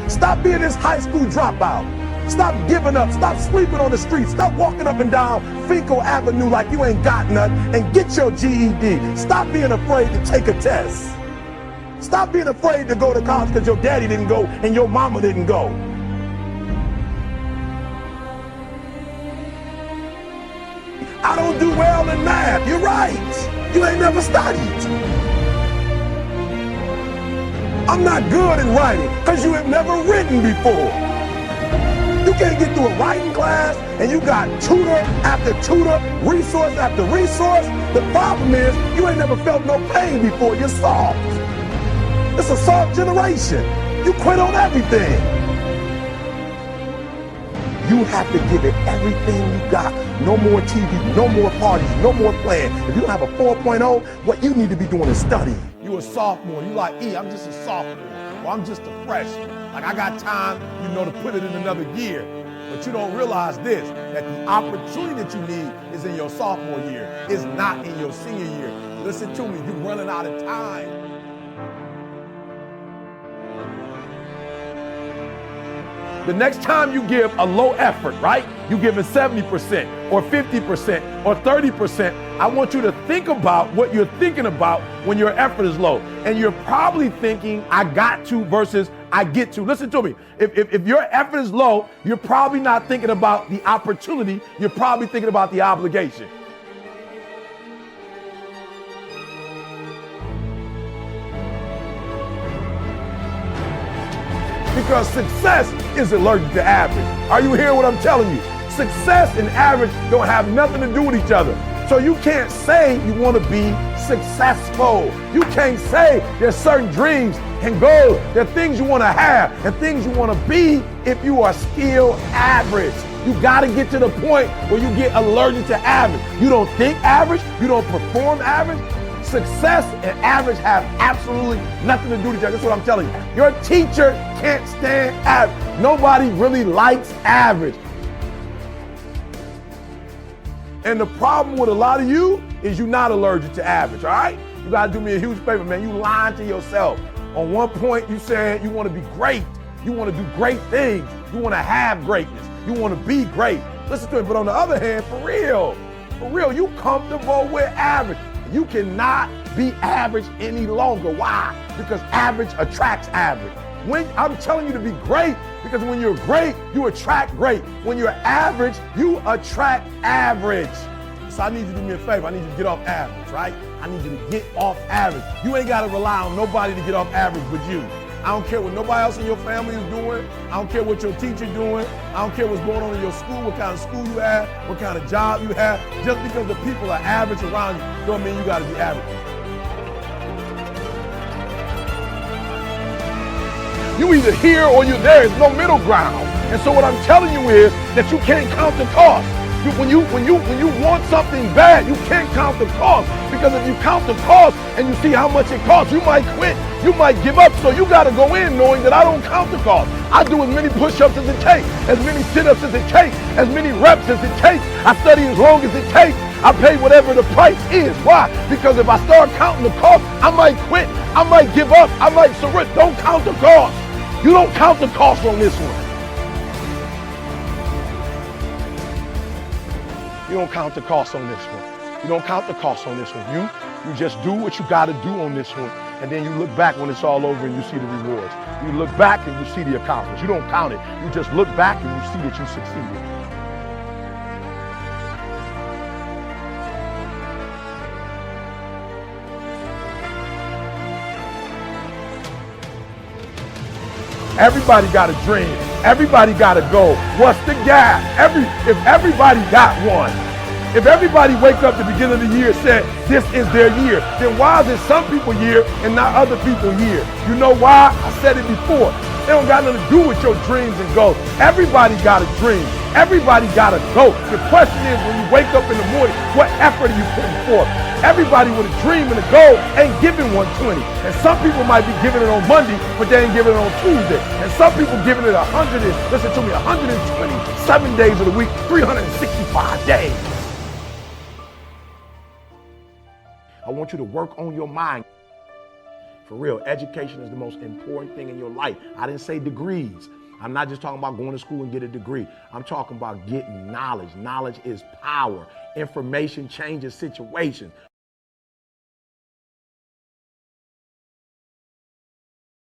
Stop being this high school dropout. Stop giving up. Stop sleeping on the street. Stop walking up and down Finkel Avenue like you ain't got nothing, and get your GED. Stop being afraid to take a test. Stop being afraid to go to college because your daddy didn't go and your mama didn't go. I don't do well in math. You're right. You ain't never studied. I'm not good in writing because you have never written before. You can't get through a writing class and you got tutor after tutor, resource after resource. The problem is you ain't never felt no pain before. You're soft. It's a soft generation. You quit on everything. You have to give it everything you got. No more TV, no more parties, no more playing. If you don't have a 4.0, what you need to be doing is studying. You a sophomore, you like, I'm just a sophomore, or I'm just a freshman. Like I got time, to put it in another year. But you don't realize this, that the opportunity that you need is in your sophomore year. It's not in your senior year. Listen to me, you're running out of time. The next time you give a low effort, right? You give it 70% or 50% or 30%. I want you to think about what you're thinking about when your effort is low. And you're probably thinking, I got to versus I get to. Listen to me. If your effort is low, you're probably not thinking about the opportunity. You're probably thinking about the obligation. Because success is allergic to average. Are you hearing what I'm telling you? Success and average don't have nothing to do with each other. So you can't say you want to be successful. You can't say there's certain dreams and goals. There are things you want to have and things you want to be if you are still average. You got to get to the point where you get allergic to average. You don't think average. You don't perform average. Success and average have absolutely nothing to do with each other. That's what I'm telling you. Your teacher can't stand average. Nobody really likes average. And the problem with a lot of you is you're not allergic to average, all right? You gotta do me a huge favor, man. You lying to yourself. On one point, you said you wanna be great. You wanna do great things. You wanna have greatness. You wanna be great. Listen to me, but on the other hand, for real, you comfortable with average. You cannot be average any longer. Why? Because average attracts average. When I'm telling you to be great, because when you're great, you attract great. When you're average, you attract average. So I need you to do me a favor. I need you to get off average, right? I need you to get off average. You ain't got to rely on nobody to get off average but you. I don't care what nobody else in your family is doing. I don't care what your teacher doing. I don't care what's going on in your school, what kind of school you have, what kind of job you have. Just because the people are average around you don't mean you got to be average. You either here or you're there. There's no middle ground. And so what I'm telling you is that you can't count the cost. When you want something bad, you can't count the cost. Because if you count the cost and you see how much it costs, you might quit. You might give up. So you got to go in knowing that I don't count the cost. I do as many push-ups as it takes, as many sit-ups as it takes, as many reps as it takes. I study as long as it takes. I pay whatever the price is. Why? Because if I start counting the cost, I might quit. I might give up. I might surrender. Don't count the cost. You don't count the cost on this one. You don't count the cost on this one. You don't count the cost on this one. You just do what you got to do on this one. And then you look back when it's all over and you see the rewards. You look back and you see the accomplishments. You don't count it. You just look back and you see that you succeeded. Everybody got a dream. Everybody got a goal. What's the gap? If everybody got one, if everybody wake up at the beginning of the year and said, this is their year, then why is it some people year and not other people year? You know why? I said it before. It don't got nothing to do with your dreams and goals. Everybody got a dream. Everybody got a goal. The question is, when you wake up in the morning, what effort are you putting forth? Everybody with a dream and a goal ain't giving 120. And some people might be giving it on Monday, but they ain't giving it on Tuesday. And some people giving it 127 days of the week, 365 days. I want you to work on your mind. For real, education is the most important thing in your life. I didn't say degrees. I'm not just talking about going to school and get a degree. I'm talking about getting knowledge. Knowledge is power. Information changes situations.